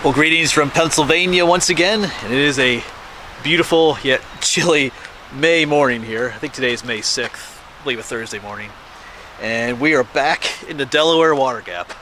Well, greetings from Pennsylvania once again, and it is a beautiful yet chilly May morning here. I think today is May 6th, I believe a Thursday morning. And we are back in the Delaware Water Gap.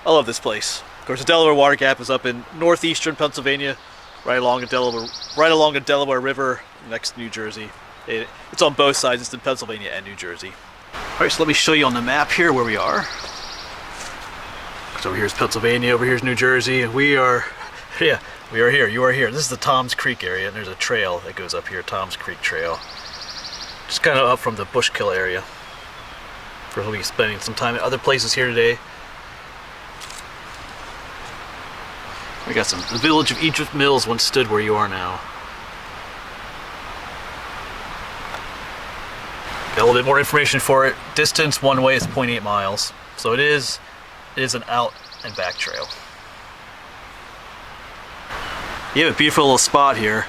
I love this place. Of course, the Delaware Water Gap is up in northeastern Pennsylvania, right along the Delaware River next to New Jersey. It's on both sides, it's in Pennsylvania and New Jersey. Alright, so let me show you on the map here where we are. So over here's Pennsylvania, over here's New Jersey. We are here, you are here. This is the Tom's Creek area, and there's a trail that goes up here, Tom's Creek Trail. Just kind of up from the Bushkill area. We'll be spending some time at other places here today. We got the village of Egypt Mills once stood where you are now. Got a little bit more information for it. Distance one way is 0.8 miles. So it is an out and back trail. You have a beautiful little spot here.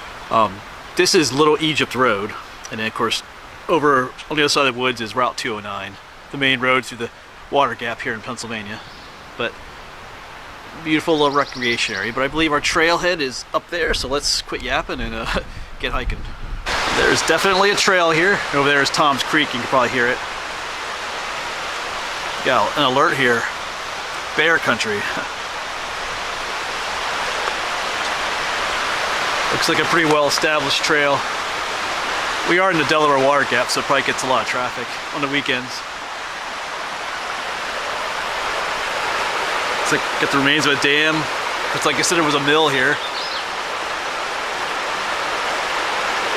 This is Little Egypt Road, and then of course over on the other side of the woods is Route 209, the main road through the water gap here in Pennsylvania. But beautiful little recreation area. But I believe our trailhead is up there, so let's quit yapping and get hiking. There's definitely a trail here. Over there is Tom's Creek. You can probably hear it. Got an alert here. Bear country. Looks like a pretty well established trail. We are in the Delaware Water Gap, so it probably gets a lot of traffic on the weekends. It's like got the remains of a dam. It's like I said, there was a mill here.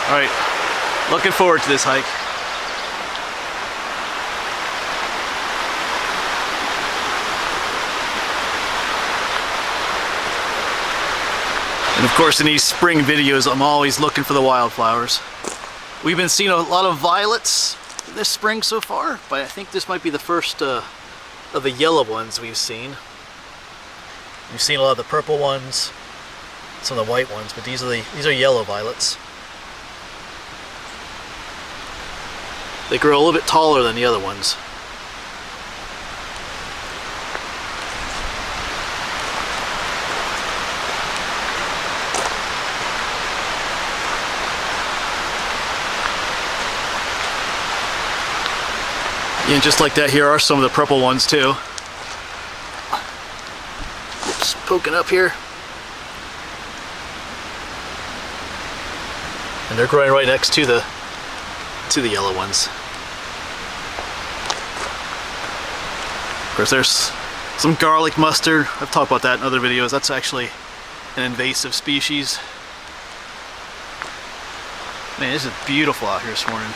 Alright, looking forward to this hike. And of course in these spring videos I'm always looking for the wildflowers. We've been seeing a lot of violets this spring so far, but I think this might be the first of the yellow ones we've seen. We've seen a lot of the purple ones, some of the white ones, but these are yellow violets. They grow a little bit taller than the other ones. And just like that, here are some of the purple ones too. Oops, poking up here. And they're growing right next to the yellow ones. Of course, there's some garlic mustard. I've talked about that in other videos. That's actually an invasive species. Man, this is beautiful out here this morning.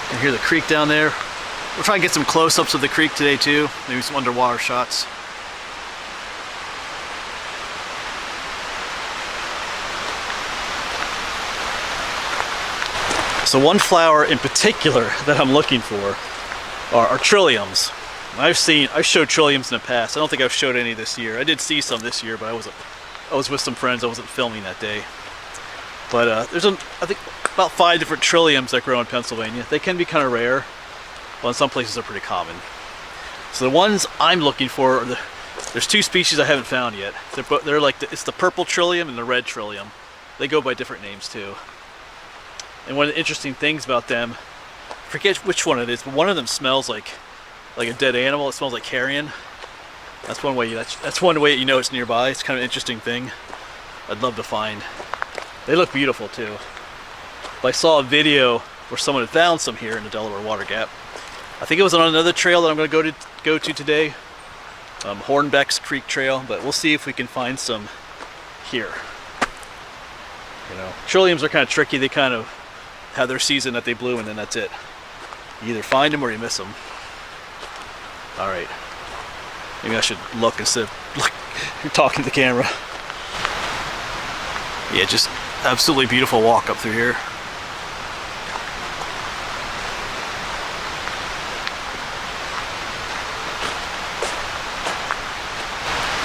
You can hear the creek down there. We'll try and get some close-ups of the creek today too. Maybe some underwater shots. So one flower in particular that I'm looking for are trilliums. I've showed trilliums in the past. I don't think I've showed any this year. I did see some this year, but I was with some friends. I wasn't filming that day. But there's I think about 5 different trilliums that grow in Pennsylvania. They can be kind of rare, but in some places they're pretty common. So the ones I'm looking for are there's 2 species I haven't found yet. They're like it's the purple trillium and the red trillium. They go by different names too. And one of the interesting things about them, I forget which one it is, but one of them smells like a dead animal. It smells like carrion. That's one way you know it's nearby. It's kind of an interesting thing. I'd love to find. They look beautiful too. But I saw a video where someone had found some here in the Delaware Water Gap. I think it was on another trail that I'm going to go to today, Hornbeck's Creek Trail. But we'll see if we can find some here. You know, trilliums are kind of tricky. They kind of have their season that they bloom, and then that's it. You either find them or you miss them. All right. Maybe I should look instead of talking to the camera. Yeah, just absolutely beautiful walk up through here.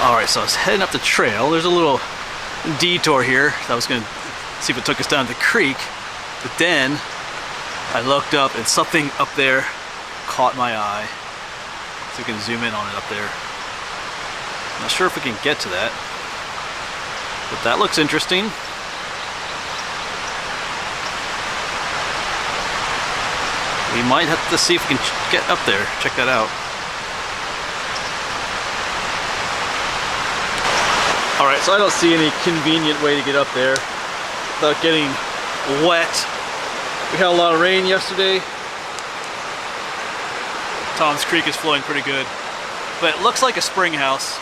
Alright, so I was heading up the trail. There's a little detour here. I was going to see if it took us down to the creek, but then I looked up and something up there caught my eye. So we can zoom in on it up there. Not sure if we can get to that, but that looks interesting. We might have to see if we can get up there. Check that out. Alright, so I don't see any convenient way to get up there without getting wet. We had a lot of rain yesterday. Tom's Creek is flowing pretty good. But it looks like a spring house.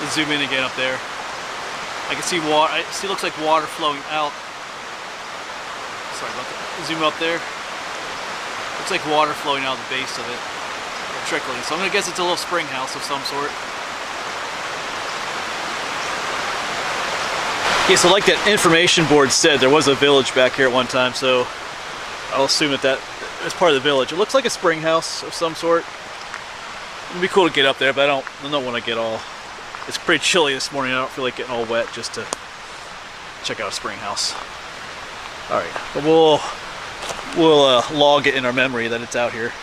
Let's zoom in again up there. I can see water. It looks like water flowing out. Sorry about that. Zoom up there. Looks like water flowing out of the base of it. Trickling. So I'm gonna guess it's a little spring house of some sort. Okay, so like that information board said, there was a village back here at one time, so I'll assume that is part of the village. It looks like a spring house of some sort. It'd be cool to get up there, but I don't want to get all... It's pretty chilly this morning. I don't feel like getting all wet just to check out a spring house. All right, but we'll log it in our memory that it's out here.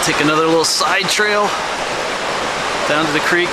Take another little side trail down to the creek.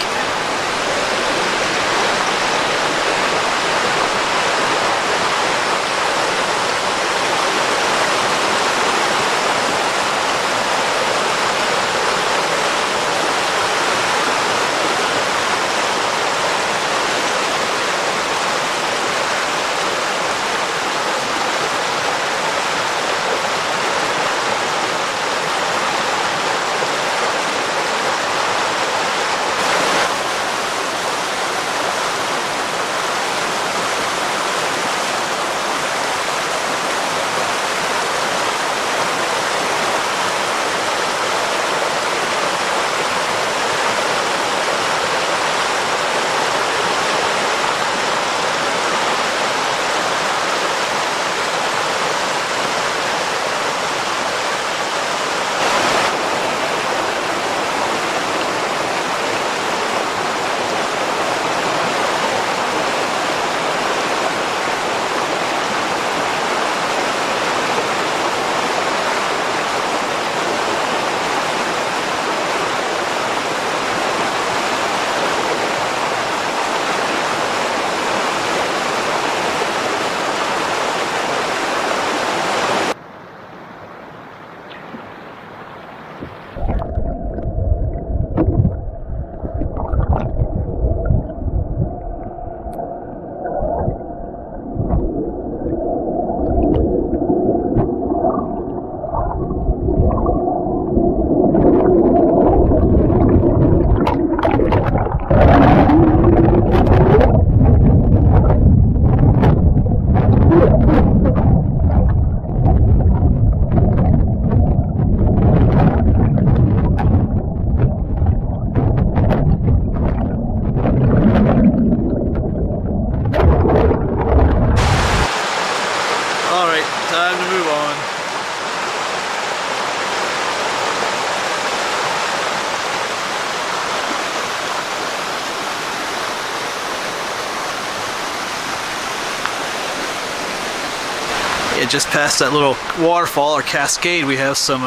Yeah, just past that little waterfall or cascade, we have some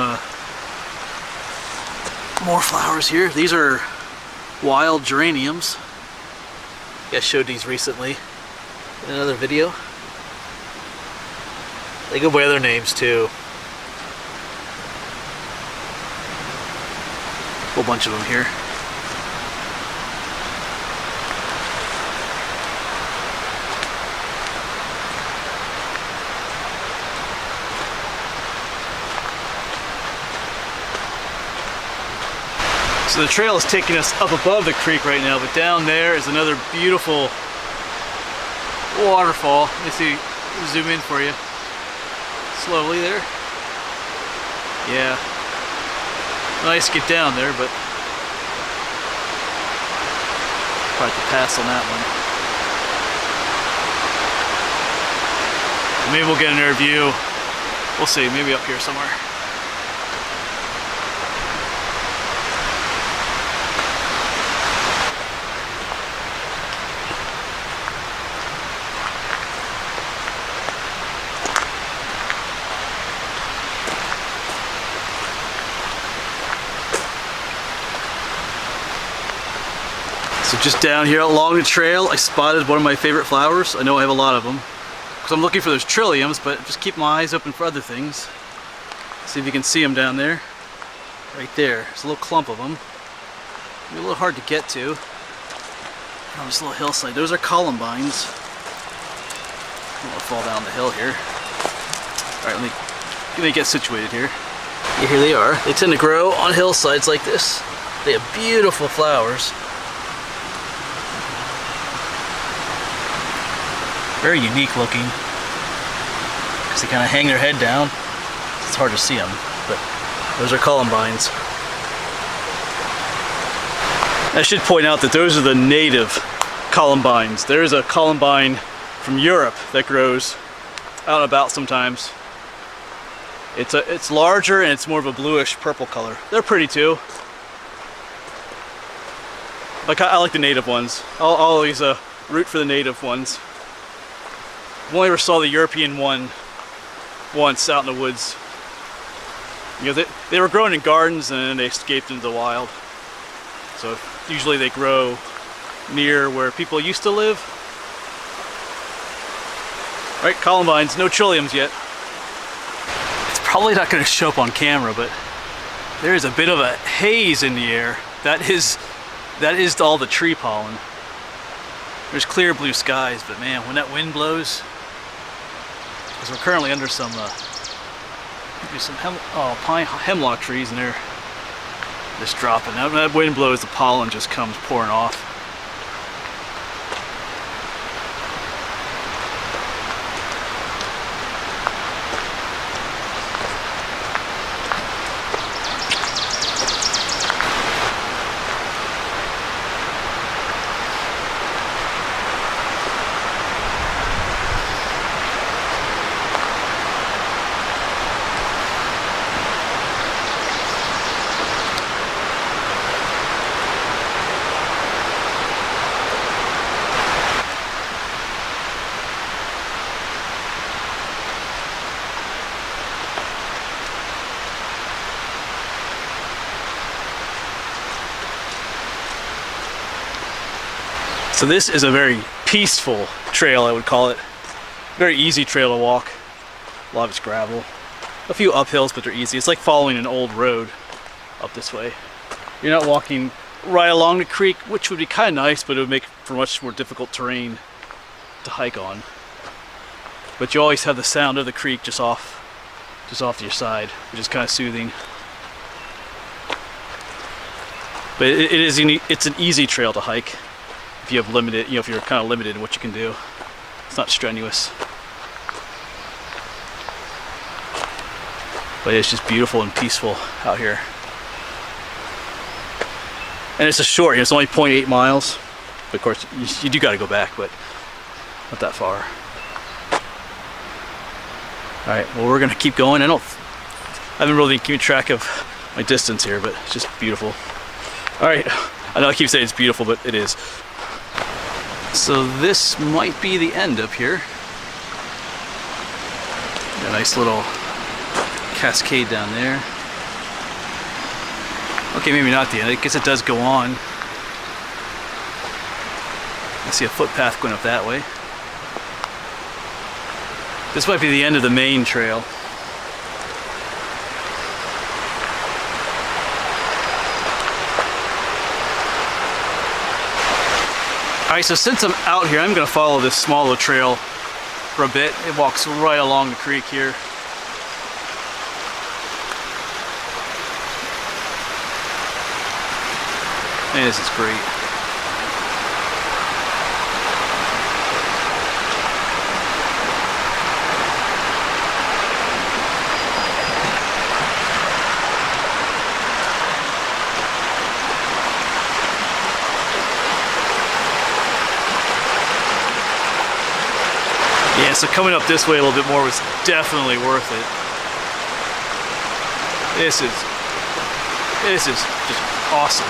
more flowers here. These are wild geraniums. I showed these recently in another video. They go by other names too. A whole bunch of them here. So the trail is taking us up above the creek right now, but down there is another beautiful waterfall. Let me see, zoom in for you. Slowly there. Yeah. Nice to get down there, but probably have to pass on that one. Maybe we'll get another view We'll see, maybe up here somewhere. So just down here along the trail, I spotted one of my favorite flowers. I know I have a lot of them, because I'm looking for those trilliums, but just keep my eyes open for other things. See if you can see them down there. Right there, there's a little clump of them. They're a little hard to get to on this little hillside. Those are columbines. I don't want to fall down the hill here. All right, let me get situated here. Yeah, here they are. They tend to grow on hillsides like this. They have beautiful flowers. Very unique looking, because they kind of hang their head down. It's hard to see them, but those are columbines. I should point out that those are the native columbines. There's a columbine from Europe that grows out and about sometimes. It's larger and it's more of a bluish purple color. They're pretty too. I like the native ones. I'll always root for the native ones. I've only ever saw the European one once out in the woods. You know, they were grown in gardens and then they escaped into the wild. So usually they grow near where people used to live. Right, columbines, no trilliums yet. It's probably not going to show up on camera, but there is a bit of a haze in the air. That is all the tree pollen. There's clear blue skies, but man, when that wind blows, because we're currently under some hemlock trees, and they're just dropping. When that wind blows, the pollen just comes pouring off. So this is a very peaceful trail, I would call it. Very easy trail to walk. A lot of it's gravel. A few uphills, but they're easy. It's like following an old road up this way. You're not walking right along the creek, which would be kind of nice, but it would make for much more difficult terrain to hike on. But you always have the sound of the creek just off to your side, which is kind of soothing. But it's an easy trail to hike. If you have limited, if you're kind of limited in what you can do. It's not strenuous. But it's just beautiful and peaceful out here. And it's a short, it's only 0.8 miles. But of course, you do got to go back, but not that far. All right, well, we're gonna keep going. I haven't really keeping track of my distance here, but it's just beautiful. All right, I know I keep saying it's beautiful, but it is. So this might be the end up here. Got a nice little cascade down there. Okay, maybe not the end. I guess it does go on. I see a footpath going up that way. This might be the end of the main trail. Alright, so since I'm out here, I'm going to follow this small little trail for a bit. It walks right along the creek here. And this is great. Yeah, so coming up this way a little bit more was definitely worth it. This is just awesome.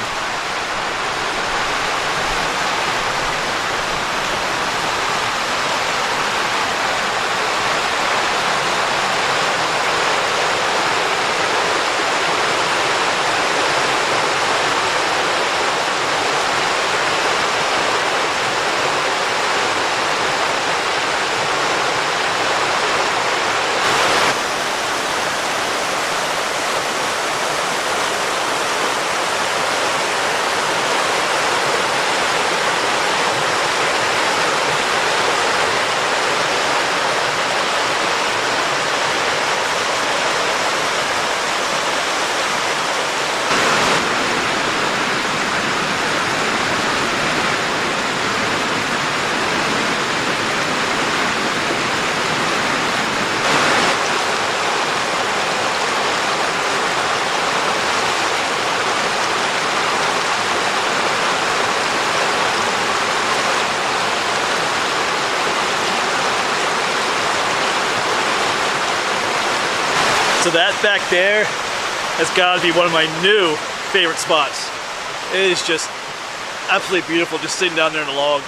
So that back there has got to be one of my new favorite spots. It is just absolutely beautiful, just sitting down there in a log.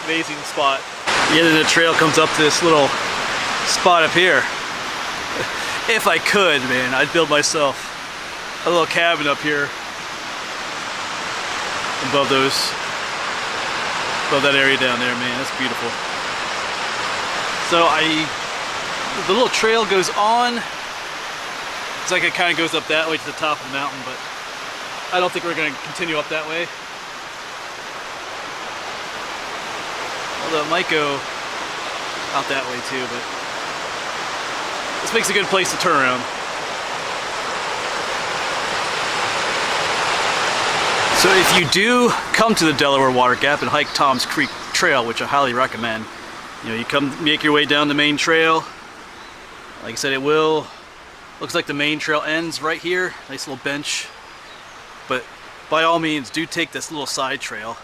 Amazing spot. The end of the trail comes up to this little spot up here. If I could, man, I'd build myself a little cabin up here above that area down there, man. That's beautiful. So the little trail goes on. It's like it kind of goes up that way to the top of the mountain, but I don't think we're going to continue up that way. Although it might go out that way too, but this makes a good place to turn around. So if you do come to the Delaware Water Gap and hike Tom's Creek Trail, which I highly recommend, you know, you come make your way down the main trail. Like I said, it will. Looks like the main trail ends right here. Nice little bench. But by all means, do take this little side trail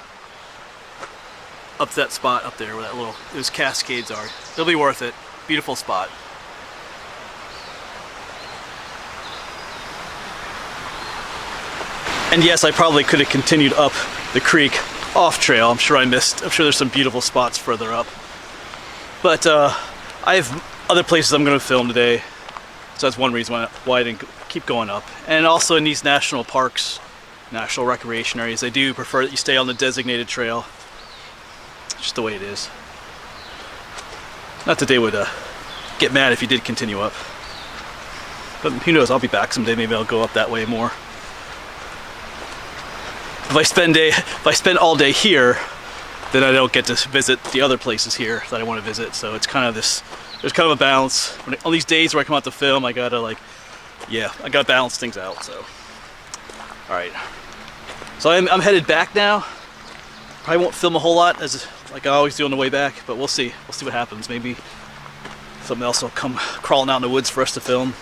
up to that spot up there where those cascades are. It'll be worth it. Beautiful spot. And yes, I probably could have continued up the creek off trail. I'm sure there's some beautiful spots further up. But I have other places I'm going to film today. So that's one reason why I didn't keep going up. And also in these national parks, national recreation areas, I do prefer that you stay on the designated trail. It's just the way it is. Not that they would get mad if you did continue up. But who knows, I'll be back someday. Maybe I'll go up that way more. If I spend all day here, then I don't get to visit the other places here that I want to visit. So it's kind of there's kind of a balance. On these days where I come out to film, I gotta balance things out. So, all right. So I'm headed back now. Probably won't film a whole lot like I always do on the way back, but we'll see. We'll see what happens. Maybe something else will come crawling out in the woods for us to film.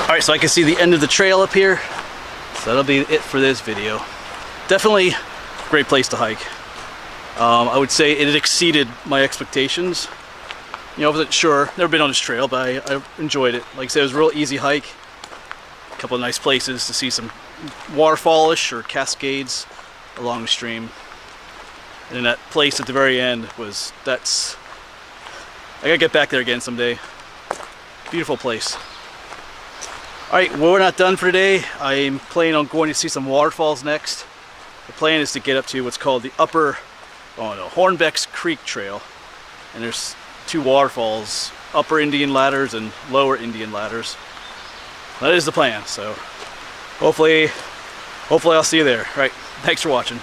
Alright, so I can see the end of the trail up here. So that'll be it for this video. Definitely a great place to hike. I would say it had exceeded my expectations. You know, I wasn't sure, never been on this trail, but I enjoyed it. Like I said, it was a real easy hike. A couple of nice places to see some waterfallish or cascades along the stream. And then that place at the very end I gotta get back there again someday. Beautiful place. Alright, well, we're not done for today. I'm planning on going to see some waterfalls next. The plan is to get up to what's called the Hornbeck's Creek Trail. And there's two waterfalls, Upper Indian Ladders and Lower Indian Ladders. That is the plan, so hopefully I'll see you there. Alright, thanks for watching.